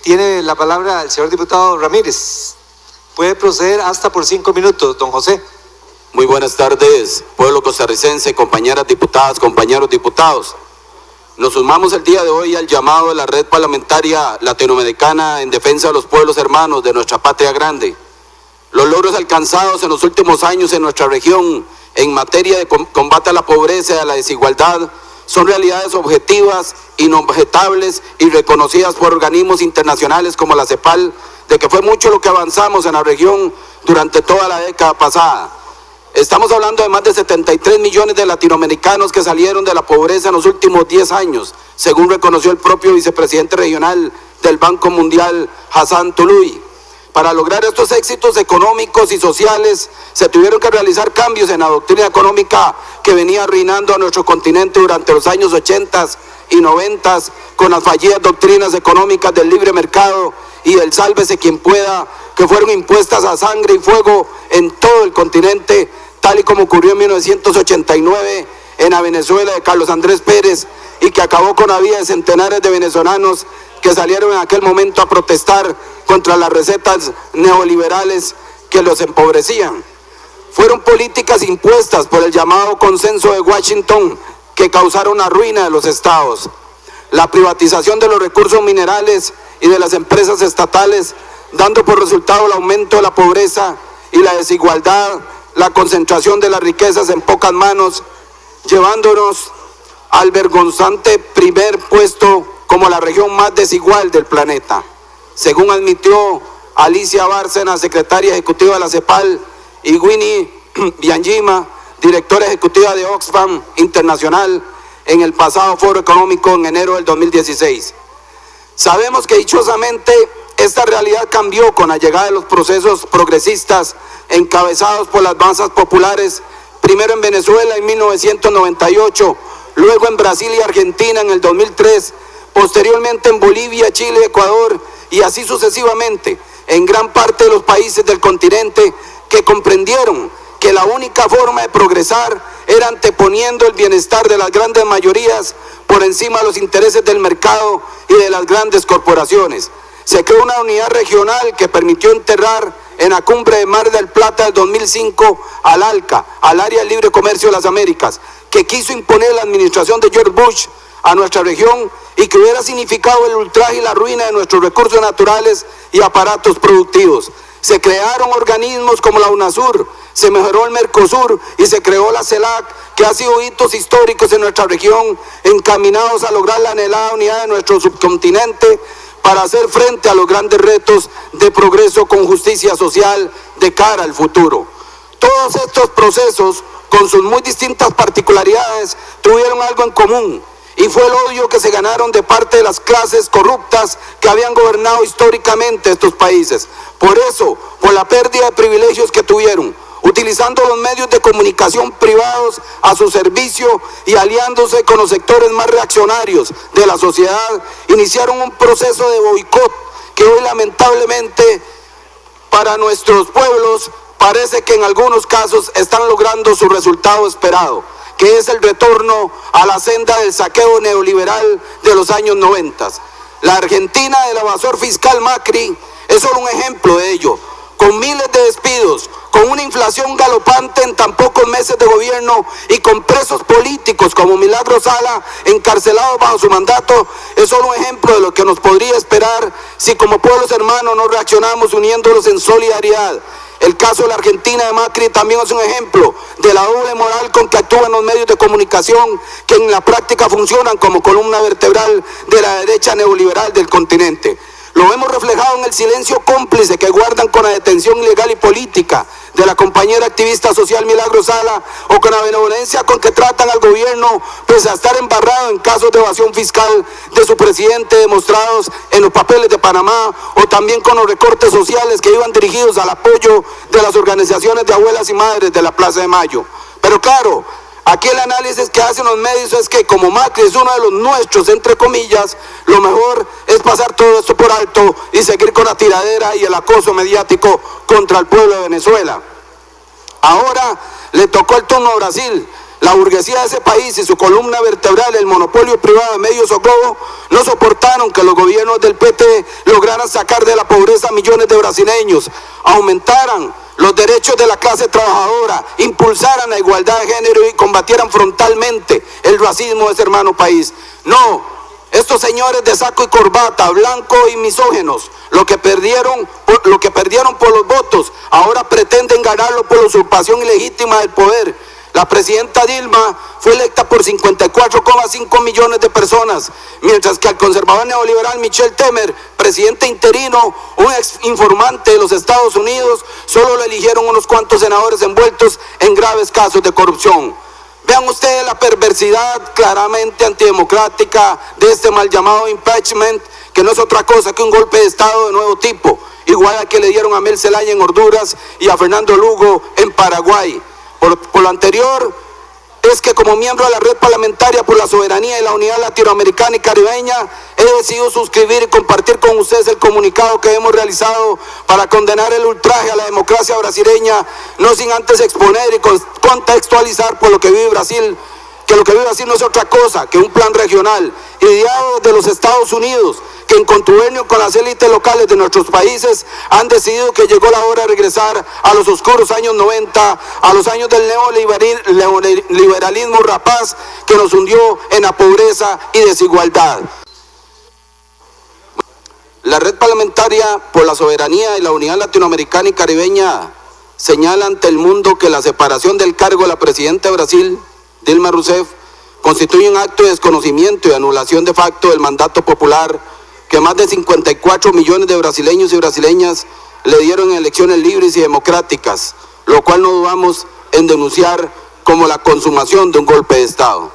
Tiene la palabra el señor diputado Ramírez. Puede proceder hasta por 5 minutos, don José. Muy buenas tardes, pueblo costarricense, compañeras diputadas, compañeros diputados. Nos sumamos el día de hoy al llamado de la Red Parlamentaria Latinoamericana en defensa de los pueblos hermanos de nuestra patria grande. Los logros alcanzados en los últimos años en nuestra región en materia de combate a la pobreza y a la desigualdad son realidades objetivas, inobjetables y reconocidas por organismos internacionales como la CEPAL, de que fue mucho lo que avanzamos en la región durante toda la década pasada. Estamos hablando de más de 73 millones de latinoamericanos que salieron de la pobreza en los últimos 10 años, según reconoció el propio vicepresidente regional del Banco Mundial, Hassan Toulouy. Para lograr estos éxitos económicos y sociales, se tuvieron que realizar cambios en la doctrina económica que venía arruinando a nuestro continente durante los años 80 y 90, con las fallidas doctrinas económicas del libre mercado y del sálvese quien pueda, que fueron impuestas a sangre y fuego en todo el continente, tal y como ocurrió en 1989 en la Venezuela de Carlos Andrés Pérez, y que acabó con la vida de centenares de venezolanos que salieron en aquel momento a protestar contra las recetas neoliberales que los empobrecían. Fueron políticas impuestas por el llamado consenso de Washington que causaron la ruina de los estados. La privatización de los recursos minerales y de las empresas estatales, dando por resultado el aumento de la pobreza y la desigualdad, la concentración de las riquezas en pocas manos, llevándonos al vergonzante primer puesto como la región más desigual del planeta. Según admitió Alicia Bárcena, secretaria ejecutiva de la CEPAL, y Winnie Byanyima, directora ejecutiva de Oxfam Internacional, en el pasado foro económico en enero del 2016. Sabemos que dichosamente esta realidad cambió con la llegada de los procesos progresistas encabezados por las masas populares, primero en Venezuela en 1998, luego en Brasil y Argentina en el 2003, posteriormente en Bolivia, Chile, Ecuador y así sucesivamente en gran parte de los países del continente que comprendieron que la única forma de progresar era anteponiendo el bienestar de las grandes mayorías por encima de los intereses del mercado y de las grandes corporaciones. Se creó una unidad regional que permitió enterrar en la cumbre de Mar del Plata del 2005 al ALCA, al Área de Libre Comercio de las Américas, que quiso imponer la administración de George Bush a nuestra región y que hubiera significado el ultraje y la ruina de nuestros recursos naturales y aparatos productivos. Se crearon organismos como la UNASUR, se mejoró el Mercosur y se creó la CELAC, que ha sido hitos históricos en nuestra región, encaminados a lograr la anhelada unidad de nuestro subcontinente para hacer frente a los grandes retos de progreso con justicia social de cara al futuro. Todos estos procesos, con sus muy distintas particularidades, tuvieron algo en común, y fue el odio que se ganaron de parte de las clases corruptas que habían gobernado históricamente estos países. Por eso, por la pérdida de privilegios que tuvieron, utilizando los medios de comunicación privados a su servicio y aliándose con los sectores más reaccionarios de la sociedad, iniciaron un proceso de boicot que hoy lamentablemente para nuestros pueblos parece que en algunos casos están logrando su resultado esperado, que es el retorno a la senda del saqueo neoliberal de los años 90. La Argentina del evasor fiscal Macri es solo un ejemplo de ello. Con miles de despidos, con una inflación galopante en tan pocos meses de gobierno y con presos políticos como Milagro Sala encarcelados bajo su mandato, es solo un ejemplo de lo que nos podría esperar si como pueblos hermanos no reaccionamos uniéndonos en solidaridad. El caso de la Argentina de Macri también es un ejemplo de la doble moral con que actúan los medios de comunicación, que en la práctica funcionan como columna vertebral de la derecha neoliberal del continente. Lo vemos reflejado en el silencio cómplice que guardan con la detención ilegal y política de la compañera activista social Milagro Sala, o con la benevolencia con que tratan al gobierno pese a estar embarrado en casos de evasión fiscal de su presidente demostrados en los papeles de Panamá, o también con los recortes sociales que iban dirigidos al apoyo de las organizaciones de abuelas y madres de la Plaza de Mayo. Pero claro, aquí el análisis que hacen los medios es que como Macri es uno de los nuestros, entre comillas, lo mejor es pasar todo esto por alto y seguir con la tiradera y el acoso mediático contra el pueblo de Venezuela. Ahora le tocó el turno a Brasil. La burguesía de ese país y su columna vertebral, el monopolio privado de medios o Globo, no soportaron que los gobiernos del PT lograran sacar de la pobreza a millones de brasileños, aumentaran los derechos de la clase trabajadora, impulsaran la igualdad de género y combatieran frontalmente el racismo de ese hermano país. No, estos señores de saco y corbata, blancos y misógenos, lo que perdieron por los votos, ahora pretenden ganarlo por la usurpación ilegítima del poder. La presidenta Dilma fue electa por 54,5 millones de personas, mientras que al conservador neoliberal Michel Temer, presidente interino, un ex informante de los Estados Unidos, solo lo eligieron unos cuantos senadores envueltos en graves casos de corrupción. Vean ustedes la perversidad claramente antidemocrática de este mal llamado impeachment, que no es otra cosa que un golpe de Estado de nuevo tipo, igual al que le dieron a Mel Zelaya en Honduras y a Fernando Lugo en Paraguay. Por lo anterior, es que como miembro de la Red Parlamentaria por la Soberanía y la Unidad Latinoamericana y Caribeña, he decidido suscribir y compartir con ustedes el comunicado que hemos realizado para condenar el ultraje a la democracia brasileña, no sin antes exponer y contextualizar por lo que vive Brasil, que lo que vive Brasil no es otra cosa que un plan regional, ideado desde los Estados Unidos, que en contubernio con las élites locales de nuestros países han decidido que llegó la hora de regresar a los oscuros años 90, a los años del neoliberalismo rapaz que nos hundió en la pobreza y desigualdad. La Red Parlamentaria por la Soberanía y la Unidad Latinoamericana y Caribeña señala ante el mundo que la separación del cargo de la presidenta de Brasil, Dilma Rousseff, constituye un acto de desconocimiento y anulación de facto del mandato popular que más de 54 millones de brasileños y brasileñas le dieron en elecciones libres y democráticas, lo cual no dudamos en denunciar como la consumación de un golpe de Estado.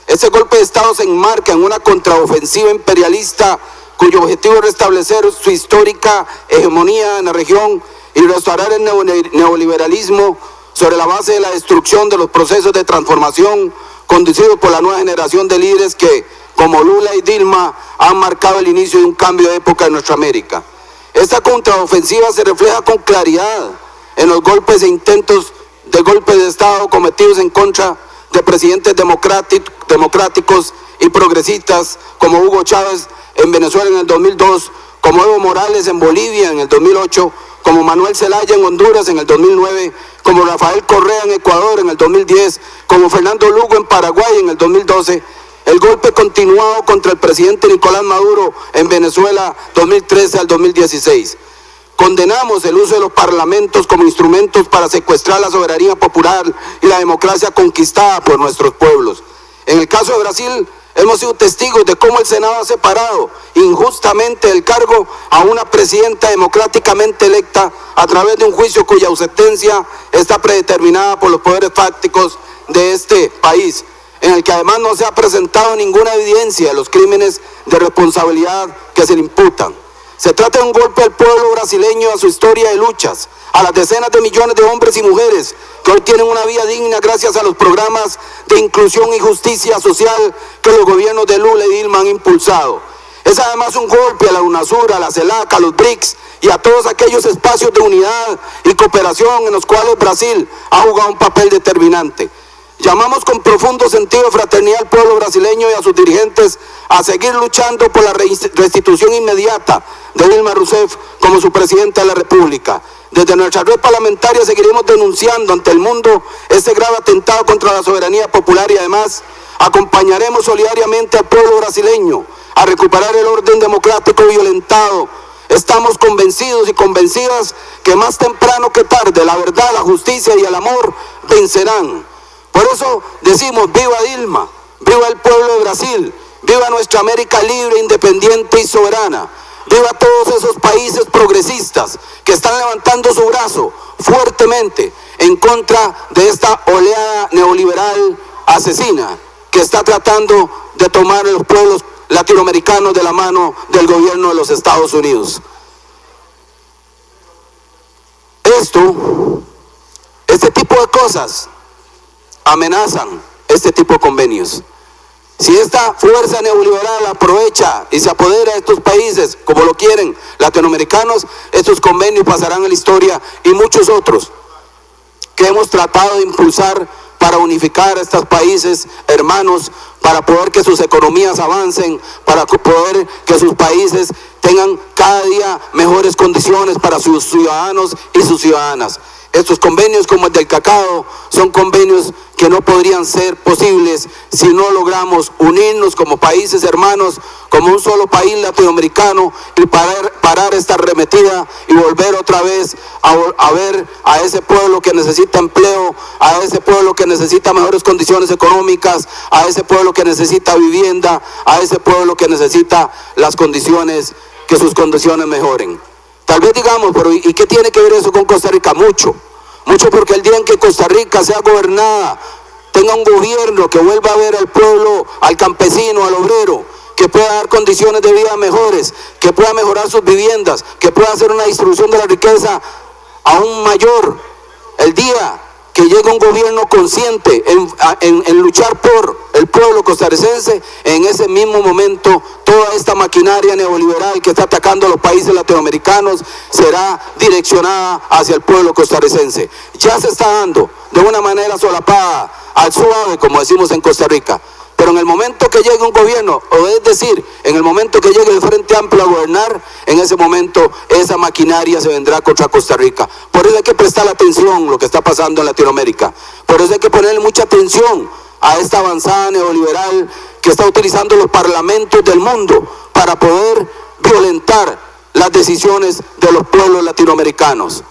Ese golpe de Estado se enmarca en una contraofensiva imperialista cuyo objetivo es restablecer su histórica hegemonía en la región y restaurar el neoliberalismo sobre la base de la destrucción de los procesos de transformación conducidos por la nueva generación de líderes que, como Lula y Dilma, han marcado el inicio de un cambio de época en nuestra América. Esta contraofensiva se refleja con claridad en los golpes e intentos de golpes de Estado cometidos en contra de presidentes democráticos y progresistas como Hugo Chávez en Venezuela en el 2002, como Evo Morales en Bolivia en el 2008, como Manuel Zelaya en Honduras en el 2009, como Rafael Correa en Ecuador en el 2010, como Fernando Lugo en Paraguay en el 2012, el golpe continuado contra el presidente Nicolás Maduro en Venezuela 2013 al 2016. Condenamos el uso de los parlamentos como instrumentos para secuestrar la soberanía popular y la democracia conquistada por nuestros pueblos. En el caso de Brasil, hemos sido testigos de cómo el Senado ha separado injustamente del cargo a una presidenta democráticamente electa a través de un juicio cuya sentencia está predeterminada por los poderes fácticos de este país, en el que además no se ha presentado ninguna evidencia de los crímenes de responsabilidad que se le imputan. Se trata de un golpe al pueblo brasileño, a su historia de luchas, a las decenas de millones de hombres y mujeres que hoy tienen una vida digna gracias a los programas de inclusión y justicia social que los gobiernos de Lula y Dilma han impulsado. Es además un golpe a la UNASUR, a la CELAC, a los BRICS y a todos aquellos espacios de unidad y cooperación en los cuales Brasil ha jugado un papel determinante. Llamamos con profundo sentido de fraternidad al pueblo brasileño y a sus dirigentes a seguir luchando por la restitución inmediata de Dilma Rousseff como su presidenta de la República. Desde nuestra red parlamentaria seguiremos denunciando ante el mundo este grave atentado contra la soberanía popular y además acompañaremos solidariamente al pueblo brasileño a recuperar el orden democrático violentado. Estamos convencidos y convencidas que más temprano que tarde la verdad, la justicia y el amor vencerán. Por eso decimos viva Dilma, viva el pueblo de Brasil, viva nuestra América libre, independiente y soberana, viva todos esos países progresistas que están levantando su brazo fuertemente en contra de esta oleada neoliberal asesina que está tratando de tomar a los pueblos latinoamericanos de la mano del gobierno de los Estados Unidos. Este tipo de cosas amenazan este tipo de convenios. Si esta fuerza neoliberal aprovecha y se apodera de estos países como lo quieren latinoamericanos, estos convenios pasarán a la historia y muchos otros que hemos tratado de impulsar para unificar a estos países hermanos, para poder que sus economías avancen, para poder que sus países tengan cada día mejores condiciones para sus ciudadanos y sus ciudadanas. Estos convenios como el del cacao son convenios que no podrían ser posibles si no logramos unirnos como países hermanos, como un solo país latinoamericano y parar esta arremetida y volver otra vez a ver a ese pueblo que necesita empleo, a ese pueblo que necesita mejores condiciones económicas, a ese pueblo que necesita vivienda, a ese pueblo que necesita las condiciones, que sus condiciones mejoren. Tal vez digamos, pero ¿y qué tiene que ver eso con Costa Rica? Mucho, porque el día en que Costa Rica sea gobernada, tenga un gobierno que vuelva a ver al pueblo, al campesino, al obrero, que pueda dar condiciones de vida mejores, que pueda mejorar sus viviendas, que pueda hacer una distribución de la riqueza aún mayor. El día que llegue un gobierno consciente en luchar por el pueblo costarricense, en ese mismo momento toda esta maquinaria neoliberal que está atacando a los países latinoamericanos será direccionada hacia el pueblo costarricense. Ya se está dando de una manera solapada, al suave, como decimos en Costa Rica. Pero en el momento que llegue un gobierno, o es decir, en el momento que llegue el Frente Amplio a gobernar, en ese momento esa maquinaria se vendrá contra Costa Rica. Por eso hay que prestar atención a lo que está pasando en Latinoamérica. Por eso hay que ponerle mucha atención a esta avanzada neoliberal que está utilizando los parlamentos del mundo para poder violentar las decisiones de los pueblos latinoamericanos.